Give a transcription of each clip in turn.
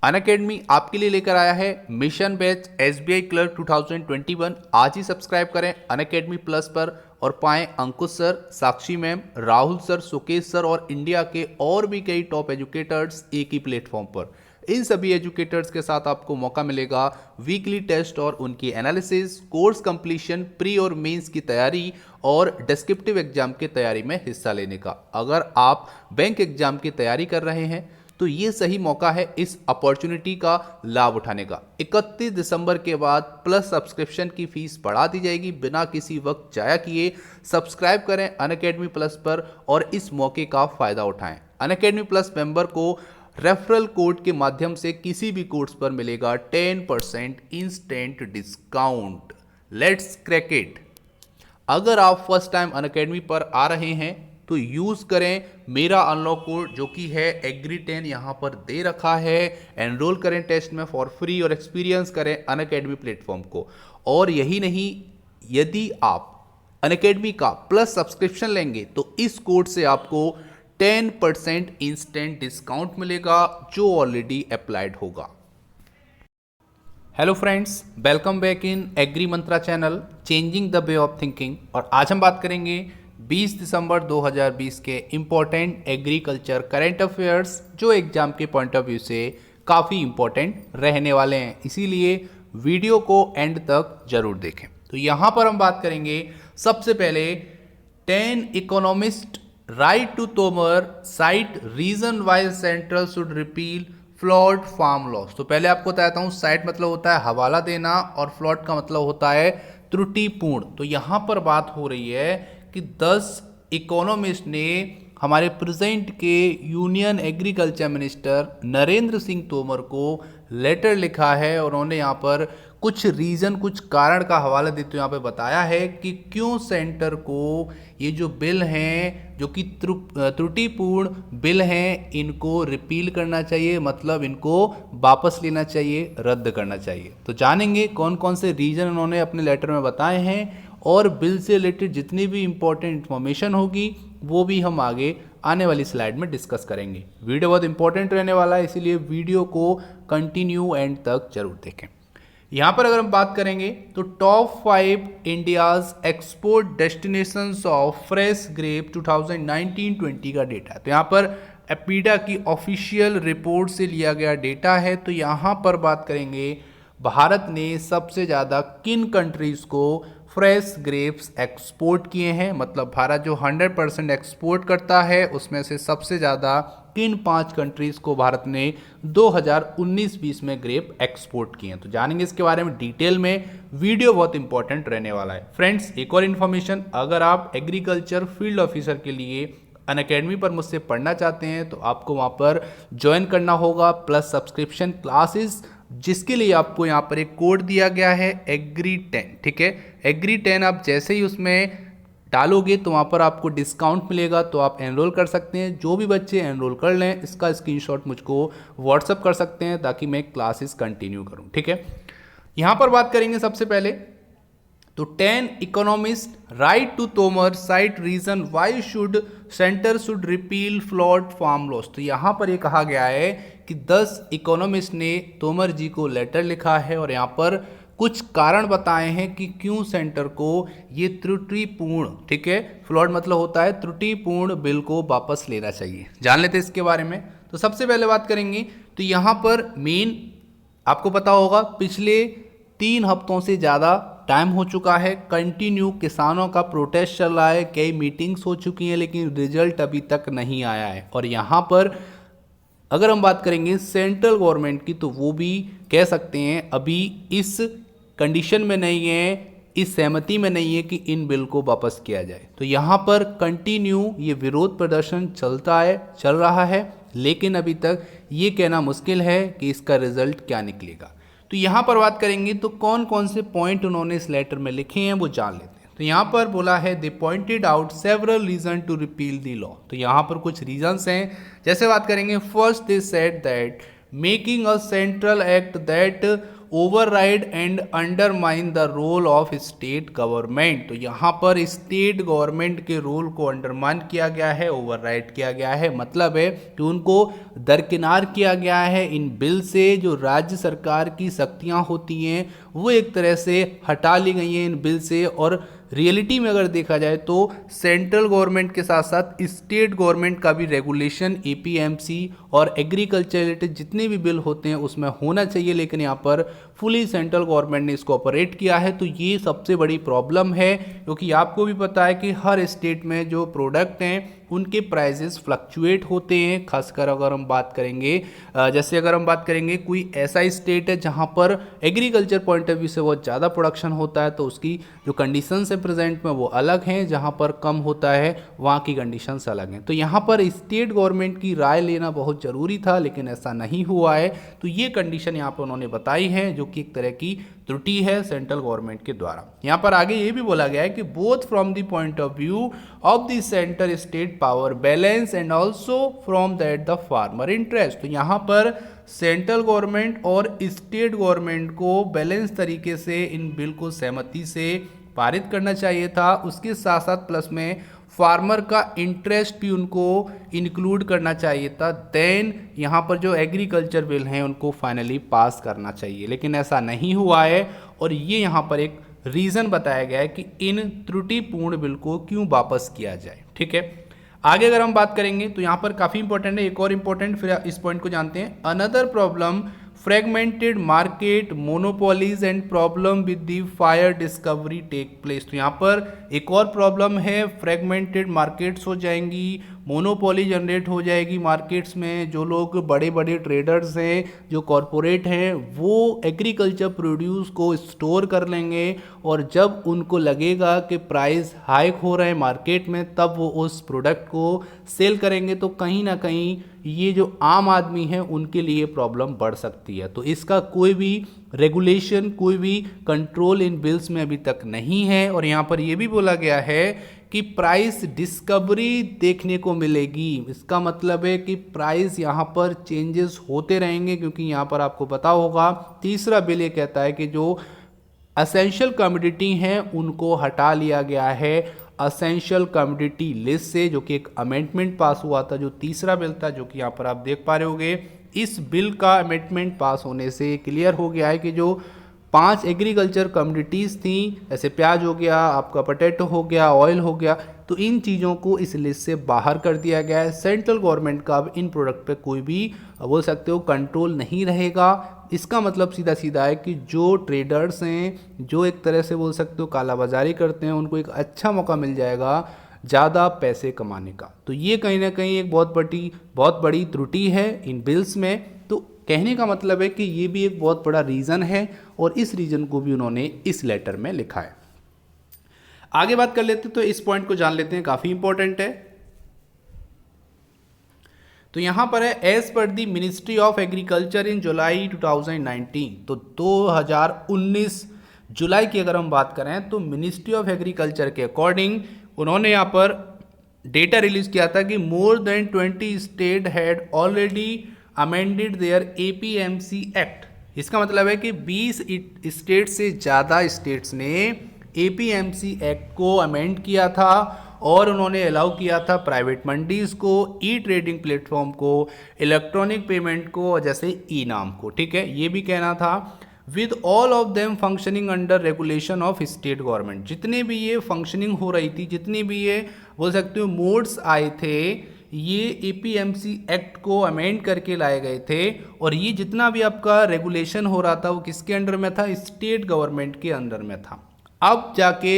Unacademy आपके लिए लेकर आया है मिशन बैच एसबीआई क्लर्क 2021। आज ही सब्सक्राइब करें अनअकैडमी प्लस पर और पाएं Ankush sir, Sakshi ma'am, Rahul sir, Sukesh sir और इंडिया के और भी कई टॉप एजुकेटर्स एक ही प्लेटफॉर्म पर। इन सभी एजुकेटर्स के साथ आपको मौका मिलेगा वीकली टेस्ट और उनकी एनालिसिस, कोर्स कंप्लीशन, प्री और मेंस की तैयारी और डिस्क्रिप्टिव एग्जाम की तैयारी में हिस्सा लेने का। अगर आप बैंक एग्जाम की तैयारी कर रहे हैं तो ये सही मौका है इस अपॉर्चुनिटी का लाभ उठाने का। 31 दिसंबर के बाद प्लस सब्सक्रिप्शन की फीस बढ़ा दी जाएगी बिना किसी वक्त जाया किए। सब्सक्राइब करें अनअकैडमी प्लस पर और इस मौके का फायदा उठाएं। अनअकैडमी प्लस मेंबर को रेफरल कोड के माध्यम से किसी भी कोर्स पर मिलेगा 10% instant discount. Let's crack it. अगर आप फर्स्ट टाइम अनअकैडमी पर आ रहे हैं तो यूज करें मेरा अनलॉक कोड जो कि है एग्री10, यहां पर दे रखा है। एनरोल करें टेस्ट में फॉर फ्री और एक्सपीरियंस करें अनअकैडमी प्लेटफॉर्म को। और यही नहीं, यदि आप अनअकैडमी का प्लस सब्सक्रिप्शन लेंगे तो इस कोड से आपको 10% इंस्टेंट डिस्काउंट मिलेगा जो ऑलरेडी अप्लाइड होगा। Hello friends, welcome back in agree Mantra channel changing the way of thinking. और आज हम बात करेंगे 20 दिसंबर 2020 के इम्पोर्टेंट एग्रीकल्चर करंट अफेयर्स जो एग्जाम के पॉइंट ऑफ व्यू से काफ़ी इम्पोर्टेंट रहने वाले हैं, इसीलिए वीडियो को एंड तक जरूर देखें। तो यहाँ पर हम बात करेंगे सबसे पहले 10 economist write to Tomar cite reason why central should repeal flawed farm laws. तो पहले आपको बताता हूँ, साइट मतलब होता है हवाला देना और फ्लॉट का मतलब होता है त्रुटिपूर्ण। तो यहाँ पर बात हो रही है कि 10 इकोनॉमिस्ट ने हमारे प्रेजेंट के union agriculture minister Narendra Singh Tomar को लेटर लिखा है और उन्होंने यहाँ पर कुछ रीज़न, कुछ कारण का हवाला देते हुए यहाँ पे बताया है कि क्यों सेंटर को ये जो बिल हैं जो कि त्रुटिपूर्ण बिल हैं इनको रिपील करना चाहिए, मतलब इनको वापस लेना चाहिए, रद्द करना चाहिए। तो जानेंगे कौन कौन से रीज़न उन्होंने अपने लेटर में बताए हैं और बिल से रिलेटेड जितनी भी इंपॉर्टेंट इन्फॉर्मेशन होगी वो भी हम आगे आने वाली स्लाइड में डिस्कस करेंगे। वीडियो बहुत इंपॉर्टेंट रहने वाला है, इसीलिए वीडियो को कंटिन्यू एंड तक जरूर देखें। यहाँ पर अगर हम बात करेंगे तो top 5 India's export destinations of fresh grape 2019-20 का डेटा है। तो यहाँ पर एपीडा की ऑफिशियल रिपोर्ट से लिया गया डेटा है। तो यहाँ पर बात करेंगे भारत ने सबसे ज़्यादा किन कंट्रीज़ को फ्रेश ग्रेप्स एक्सपोर्ट किए हैं, मतलब भारत जो 100% एक्सपोर्ट करता है उसमें से सबसे ज़्यादा किन 5 कंट्रीज़ को भारत ने 2019-20 में ग्रेप एक्सपोर्ट किए हैं। तो जानेंगे इसके बारे में डिटेल में, वीडियो बहुत इंपॉर्टेंट रहने वाला है। फ्रेंड्स, एक और इन्फॉर्मेशन, अगर आप एग्रीकल्चर फील्ड ऑफिसर के लिए अनअकैडमी पर मुझसे पढ़ना चाहते हैं तो आपको वहाँ पर ज्वाइन करना होगा प्लस सब्सक्रिप्शन क्लासेस, जिसके लिए आपको यहाँ पर एक कोड दिया गया है एग्री10। ठीक है, एग्री10 आप जैसे ही उसमें डालोगे तो वहाँ पर आपको डिस्काउंट मिलेगा, तो आप एनरोल कर सकते हैं। जो भी बच्चे एनरोल कर लें इसका स्क्रीनशॉट मुझको व्हाट्सअप कर सकते हैं ताकि मैं क्लासेस कंटिन्यू करूँ। ठीक है, यहाँ पर बात करेंगे सबसे पहले तो 10 economist write to Tomar cite reason why should centre should repeal flawed farm laws. तो यहाँ पर ये कहा गया है कि 10 इकोनॉमिस्ट ने तोमर जी को लेटर लिखा है और यहाँ पर कुछ कारण बताए हैं कि क्यों सेंटर को ये त्रुटिपूर्ण, ठीक है, फ्लॉट मतलब होता है त्रुटिपूर्ण बिल को वापस लेना चाहिए। जान लेते हैं इसके बारे में। तो सबसे पहले बात करेंगे तो यहाँ पर मेन आपको पता होगा पिछले 3 हफ्तों से ज़्यादा टाइम हो चुका है, कंटिन्यू किसानों का प्रोटेस्ट चल रहा है, कई मीटिंग्स हो चुकी हैं लेकिन रिजल्ट अभी तक नहीं आया है। और यहाँ पर अगर हम बात करेंगे सेंट्रल गवर्नमेंट की तो वो भी कह सकते हैं अभी इस कंडीशन में नहीं है, इस सहमति में नहीं है कि इन बिल को वापस किया जाए। तो यहाँ पर कंटिन्यू ये विरोध प्रदर्शन चल रहा है, लेकिन अभी तक ये कहना मुश्किल है कि इसका रिजल्ट क्या निकलेगा। तो यहाँ पर बात करेंगे तो कौन कौन से पॉइंट उन्होंने इस लेटर में लिखे हैं वो जान लेते हैं। तो यहाँ पर बोला है they pointed out several reason to repeal the law. तो यहाँ पर कुछ रीजंस हैं, जैसे बात करेंगे first they said that making a central act that override and undermine the role of state government. तो यहाँ पर स्टेट गवर्नमेंट के रोल को अंडरमाइन किया गया है, ओवरराइड किया गया है, मतलब है कि उनको दरकिनार किया गया है इन बिल से। जो राज्य सरकार की शक्तियाँ होती हैं वो एक तरह से हटा ली गई हैं इन बिल से, और रियलिटी में अगर देखा जाए तो सेंट्रल गवर्नमेंट के साथ साथ स्टेट गवर्नमेंट का भी रेगुलेशन एपीएमसी और एग्रीकल्चर रिलेटेड जितने भी बिल होते हैं उसमें होना चाहिए, लेकिन यहाँ पर फुली सेंट्रल गवर्नमेंट ने इसको ऑपरेट किया है। तो ये सबसे बड़ी प्रॉब्लम है, क्योंकि आपको भी पता है कि हर स्टेट में जो प्रोडक्ट हैं उनके प्राइसेस फ्लक्चुएट होते हैं। खासकर अगर हम बात करेंगे, जैसे अगर हम बात करेंगे कोई ऐसा स्टेट है जहाँ पर एग्रीकल्चर पॉइंट ऑफ व्यू से बहुत ज़्यादा प्रोडक्शन होता है तो उसकी जो कंडीशंस है प्रेजेंट में वो अलग हैं, जहाँ पर कम होता है वहाँ की कंडीशंस अलग हैं। तो यहाँ पर स्टेट गवर्नमेंट की राय लेना बहुत ज़रूरी था, लेकिन ऐसा नहीं हुआ है। तो ये कंडीशन यहाँ पर उन्होंने बताई है, जो कि एक तरह की त्रुटि है सेंट्रल गवर्नमेंट के द्वारा। यहाँ पर आगे ये भी बोला गया है कि both from the point of view of the centre state power balance and also from that the farmer interest. तो यहाँ पर सेंट्रल गवर्नमेंट और स्टेट गवर्नमेंट को बैलेंस तरीके से इन बिल को सहमति से पारित करना चाहिए था। उसके साथ साथ प्लस में फार्मर का इंटरेस्ट भी उनको इंक्लूड करना चाहिए था। देन यहाँ पर जो एग्रीकल्चर बिल हैं उनको फाइनली पास करना चाहिए, लेकिन ऐसा नहीं हुआ है। और ये यहाँ पर एक रीज़न बताया गया है कि इन त्रुटिपूर्ण बिल को क्यों वापस किया जाए। ठीक है, आगे अगर हम बात करेंगे तो यहाँ पर काफ़ी इंपॉर्टेंट है, एक और इम्पोर्टेंट, फिर इस पॉइंट को जानते हैं। Another problem fragmented market monopolies and problem with the fire discovery take place. तो यहाँ पर एक और प्रॉब्लम है, फ्रेगमेंटेड मार्केट्स हो जाएंगी, मोनोपोली जनरेट हो जाएगी मार्केट्स में। जो लोग बड़े बड़े ट्रेडर्स हैं, जो कॉरपोरेट हैं, वो एग्रीकल्चर प्रोड्यूस को स्टोर कर लेंगे, और जब उनको लगेगा कि प्राइस हाइक हो रहे हैं मार्केट में तब वो उस प्रोडक्ट को सेल करेंगे। तो कहीं ना कहीं ये जो आम आदमी है उनके लिए प्रॉब्लम बढ़ सकती है। तो इसका कोई भी रेगुलेशन, कोई भी कंट्रोल इन बिल्स में अभी तक नहीं है। और यहाँ पर ये भी बोला गया है कि प्राइस डिस्कवरी देखने को मिलेगी। इसका मतलब है कि प्राइस यहाँ पर चेंजेस होते रहेंगे, क्योंकि यहाँ पर आपको पता होगा तीसरा बिल ये कहता है कि जो असेंशियल कमोडिटी हैं उनको हटा लिया गया है असेंशियल कमोडिटी लिस्ट से, जो कि एक अमेंडमेंट पास हुआ था, जो तीसरा बिल था, जो कि यहाँ पर आप देख पा रहे होंगे। इस बिल का अमेंडमेंट पास होने से क्लियर हो गया है कि जो 5 एग्रीकल्चर कमोडिटीज़ थी, जैसे प्याज हो गया, आपका पोटैटो हो गया, ऑयल हो गया, तो इन चीज़ों को इस लिस्ट से बाहर कर दिया गया है। सेंट्रल गवर्नमेंट का अब इन प्रोडक्ट पे कोई भी बोल सकते हो कंट्रोल नहीं रहेगा। इसका मतलब सीधा सीधा है कि जो ट्रेडर्स हैं, जो एक तरह से बोल सकते हो कालाबाजारी करते हैं, उनको एक अच्छा मौका मिल जाएगा ज़्यादा पैसे कमाने का। तो ये कहीं ना कहीं एक बहुत बड़ी त्रुटि है इन बिल्स में। तो कहने का मतलब है कि ये भी एक बहुत बड़ा रीज़न है, और इस रीज़न को भी उन्होंने इस लेटर में लिखा है। आगे बात कर लेते हैं, तो इस पॉइंट को जान लेते हैं, काफ़ी इंपॉर्टेंट है। तो यहाँ पर है as per the ministry of agriculture in July 2019। तो 2019 जुलाई की अगर हम बात करें तो मिनिस्ट्री ऑफ एग्रीकल्चर के अकॉर्डिंग उन्होंने यहाँ पर डेटा रिलीज किया था कि more than 20 state had already amended their APMC act. इसका मतलब है कि 20 स्टेट से ज़्यादा स्टेट्स ने एपीएमसी एक्ट को अमेंड किया था, और उन्होंने अलाउ किया था प्राइवेट मंडीज़ को, ई ट्रेडिंग प्लेटफॉर्म को, इलेक्ट्रॉनिक पेमेंट को, और जैसे ई नाम को। ठीक है, ये भी कहना था with all of them functioning under regulation of state government. जितने भी ये फंक्शनिंग हो रही थी, जितने भी ये बोल सकते हो मोड्स आए थे, ये एपीएमसी एक्ट को अमेंड करके लाए गए थे। और ये जितना भी आपका रेगुलेशन हो रहा था वो किसके अंडर में था? स्टेट गवर्नमेंट के अंडर में था। अब जाके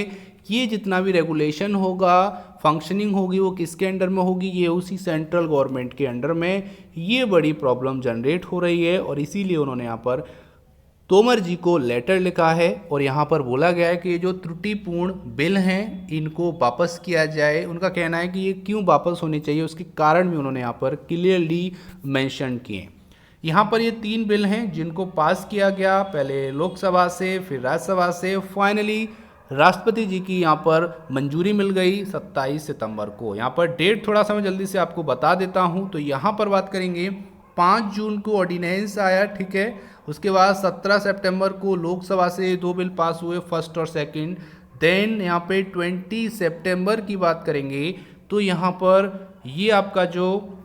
ये जितना भी रेगुलेशन होगा, फंक्शनिंग होगी, वो किसके अंडर में होगी? ये उसी सेंट्रल गवर्नमेंट के अंडर में। ये बड़ी प्रॉब्लम जनरेट हो रही है, और इसीलिए उन्होंने यहाँ पर तोमर जी को लेटर लिखा है, और यहाँ पर बोला गया है कि ये जो त्रुटिपूर्ण बिल हैं इनको वापस किया जाए। उनका कहना है कि ये क्यों वापस होने चाहिए, उसके कारण भी उन्होंने यहाँ पर क्लियरली मेंशन किए। यहाँ पर ये 3 बिल हैं जिनको पास किया गया, पहले लोकसभा से, फिर राज्यसभा से, फाइनली राष्ट्रपति जी की यहाँ पर मंजूरी मिल गई 27 सितंबर को। यहाँ पर डेट थोड़ा सा मैं जल्दी से आपको बता देता हूँ। तो यहाँ पर बात करेंगे 5 जून को ऑर्डिनेंस आया, ठीक है। उसके बाद 17 सितंबर को लोकसभा से 2 बिल पास हुए, फर्स्ट और सेकंड। देन यहाँ पे 20 सितंबर की बात करेंगे तो यहाँ पर ये आपका जो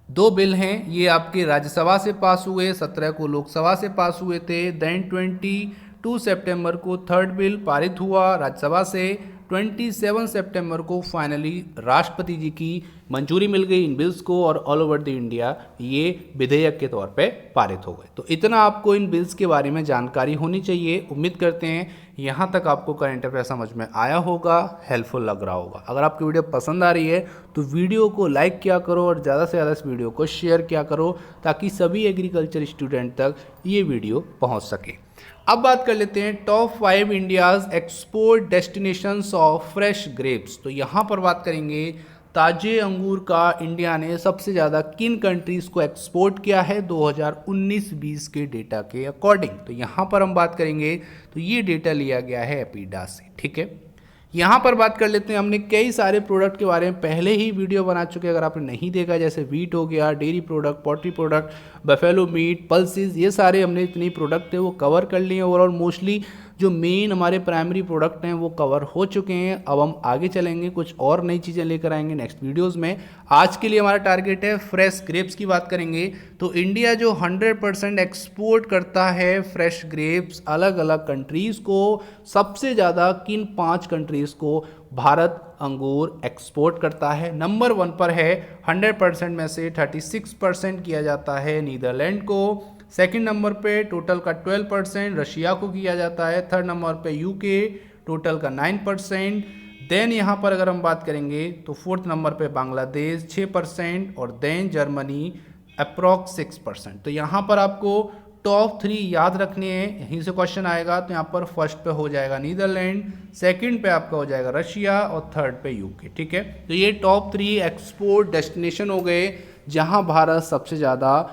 2 बिल हैं ये आपके राज्यसभा से पास हुए, 17 को लोकसभा से पास हुए थे। देन 22 सितंबर को थर्ड बिल पारित हुआ राज्यसभा से। 27 सितंबर को फाइनली राष्ट्रपति जी की मंजूरी मिल गई इन बिल्स को और ऑल ओवर द इंडिया ये विधेयक के तौर पे पारित हो गए। तो इतना आपको इन बिल्स के बारे में जानकारी होनी चाहिए। उम्मीद करते हैं यहाँ तक आपको करंट अफेयर समझ में आया होगा, हेल्पफुल लग रहा होगा। अगर आपकी वीडियो पसंद आ रही है तो वीडियो को लाइक किया करो और ज़्यादा से ज़्यादा इस वीडियो को शेयर किया करो ताकि सभी एग्रीकल्चर स्टूडेंट तक ये वीडियो पहुँच सके। अब बात कर लेते हैं top 5 India's export destinations of fresh grapes. तो यहाँ पर बात करेंगे ताजे अंगूर का इंडिया ने सबसे ज़्यादा किन कंट्रीज़ को एक्सपोर्ट किया है 2019-20 के डेटा के अकॉर्डिंग। तो यहाँ पर हम बात करेंगे तो ये डेटा लिया गया है एपीडा से, ठीक है। यहाँ पर बात कर लेते हैं, हमने कई सारे प्रोडक्ट के बारे में पहले ही वीडियो बना चुके हैं, अगर आपने नहीं देखा, जैसे वीट हो गया, dairy product, poultry product, buffalo meet, pulses, ये सारे हमने इतनी प्रोडक्ट है वो कवर कर लिए ओवरऑल। मोस्टली जो मेन हमारे प्राइमरी प्रोडक्ट हैं वो कवर हो चुके हैं। अब हम आगे चलेंगे, कुछ और नई चीज़ें लेकर आएंगे नेक्स्ट वीडियोज़ में। आज के लिए हमारा टारगेट है फ्रेश ग्रेप्स की बात करेंगे। तो इंडिया जो 100% एक्सपोर्ट करता है फ्रेश ग्रेप्स अलग अलग कंट्रीज़ को, सबसे ज़्यादा किन 5 कंट्रीज़ को भारत अंगूर एक्सपोर्ट करता है। नंबर 1 पर है, 100% में से 36% किया जाता है नीदरलैंड को। सेकंड नंबर पे टोटल का 12% रशिया को किया जाता है। थर्ड नंबर पे यूके, टोटल का 9%। देन यहाँ पर अगर हम बात करेंगे तो फोर्थ नंबर पे बांग्लादेश 6% और देन जर्मनी अप्रॉक्स 6%। तो यहाँ पर आपको टॉप 3 याद रखने हैं, यहीं से क्वेश्चन आएगा। तो यहाँ पर फर्स्ट पे हो जाएगा नीदरलैंड, सेकंड पे आपका हो जाएगा रशिया और थर्ड पे यूके, ठीक है। तो ये टॉप 3 एक्सपोर्ट डेस्टिनेशन हो गए जहाँ भारत सबसे ज़्यादा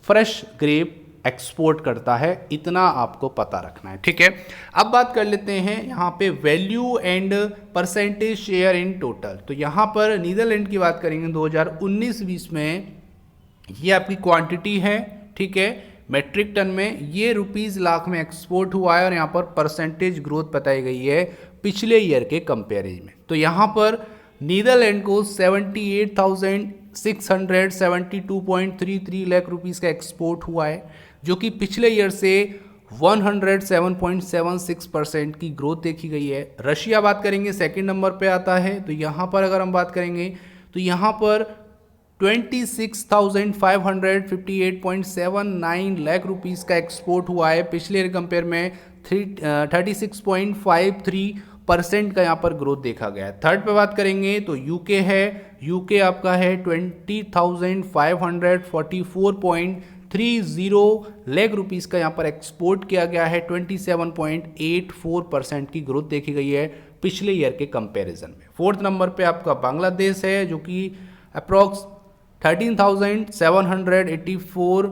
फ्रेश ग्रेप एक्सपोर्ट करता है, इतना आपको पता रखना है, ठीक है। अब बात कर लेते हैं यहाँ पे value and percentage share in total. तो यहाँ पर नीदरलैंड की बात करेंगे 2019-20 में ये आपकी क्वांटिटी है, ठीक है, मेट्रिक टन में। ये रुपीज़ लाख में एक्सपोर्ट हुआ है और यहाँ पर परसेंटेज ग्रोथ बताई गई है पिछले ईयर के कंपेरिजन में। तो यहाँ पर नीदरलैंड को 78,672.33 लाख रुपीज़ का एक्सपोर्ट हुआ है, जो कि पिछले ईयर से 107.76% की ग्रोथ देखी गई है। रशिया बात करेंगे सेकंड नंबर पे आता है। तो यहाँ पर अगर हम बात करेंगे तो यहाँ पर 26,558.79 लाख रुपीज़ का एक्सपोर्ट हुआ है, पिछले ईयर कंपेयर में 36.53% का यहाँ पर ग्रोथ देखा गया है। थर्ड पे बात करेंगे तो यूके है। यूके आपका है 20,544.30 लाख रुपीज़ का यहाँ पर एक्सपोर्ट किया गया है। 27.84% की ग्रोथ देखी गई है पिछले ईयर के कंपैरिजन में। फोर्थ नंबर पे आपका बांग्लादेश है, जो कि अप्रॉक्स 13,784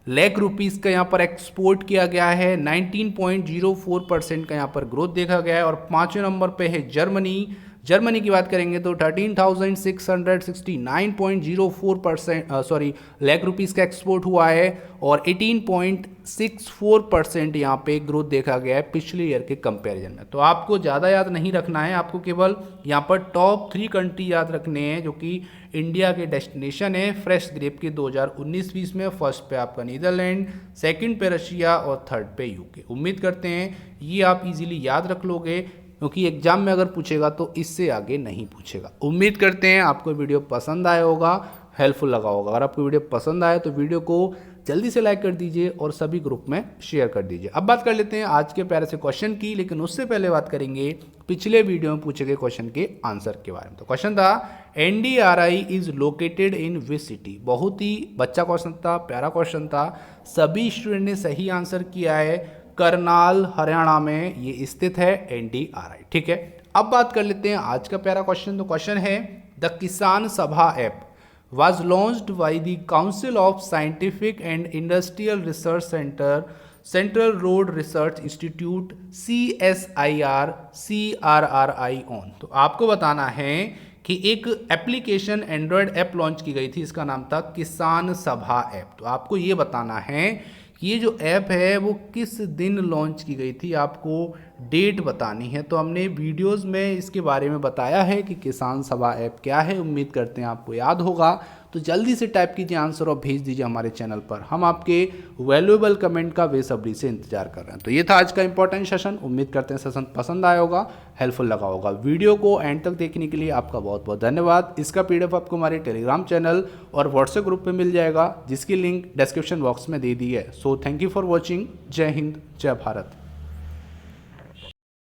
लाख रुपीज़ का यहाँ पर एक्सपोर्ट किया गया है। 19.04% का यहाँ पर ग्रोथ देखा गया है। और पाँचवें नंबर पे है जर्मनी। जर्मनी की बात करेंगे तो 13,669.04% लाख रुपीज़ का एक्सपोर्ट हुआ है और 18.64% यहाँ पे ग्रोथ देखा गया है पिछले ईयर के कंपैरिजन में। तो आपको ज़्यादा याद नहीं रखना है, आपको केवल यहाँ पर टॉप 3 कंट्री याद रखने हैं जो कि इंडिया के डेस्टिनेशन है फ्रेश ग्रेप के 2019-20 में। फर्स्ट पे आपका नीदरलैंड, सेकंड पे रशिया और थर्ड पे यूके। उम्मीद करते हैं ये आप इजीली याद रख लोगे, क्योंकि एग्जाम में अगर पूछेगा तो इससे आगे नहीं पूछेगा। उम्मीद करते हैं आपको वीडियो पसंद आया होगा, हेल्पफुल लगा होगा। अगर आपको वीडियो पसंद आए तो वीडियो को जल्दी से लाइक कर दीजिए और सभी ग्रुप में शेयर कर दीजिए। अब बात कर लेते हैं आज के प्यारे से क्वेश्चन की, लेकिन उससे पहले बात करेंगे पिछले वीडियो में पूछे गए क्वेश्चन के आंसर के बारे में। तो क्वेश्चन था NDRI is located in which city. बहुत ही बच्चा क्वेश्चन था, प्यारा क्वेश्चन था, सभी स्टूडेंट ने सही आंसर किया है। करनाल हरियाणा में ये स्थित है NDRI, ठीक है। अब बात कर लेते हैं आज का प्यारा क्वेश्चन। तो क्वेश्चन है द किसान सभा app was launched by the Council of Scientific and Industrial Research Center, Central Road Research Institute CSIR CRRI on। तो आपको बताना है कि एक एप्लीकेशन एंड्रॉयड ऐप लॉन्च की गई थी, इसका नाम था किसान सभा ऐप। तो आपको ये बताना है कि ये जो ऐप है वो किस दिन लॉन्च की गई थी, आपको डेट बतानी है। तो हमने वीडियोस में इसके बारे में बताया है कि किसान सभा ऐप क्या है, उम्मीद करते हैं आपको याद होगा। तो जल्दी से टाइप कीजिए आंसर और भेज दीजिए हमारे चैनल पर, हम आपके वैल्यूएबल कमेंट का बेसब्री से इंतजार कर रहे हैं। तो ये था आज का इंपॉर्टेंट सेशन, उम्मीद करते हैं सेशन पसंद आया होगा, हेल्पफुल लगा होगा। वीडियो को एंड तक देखने के लिए आपका बहुत बहुत धन्यवाद। इसका PDF आपको हमारे टेलीग्राम चैनल और व्हाट्सएप ग्रुप पे मिल जाएगा, जिसकी लिंक डिस्क्रिप्शन बॉक्स में दे दी है। So thank you for watching. जय हिंद, जय भारत।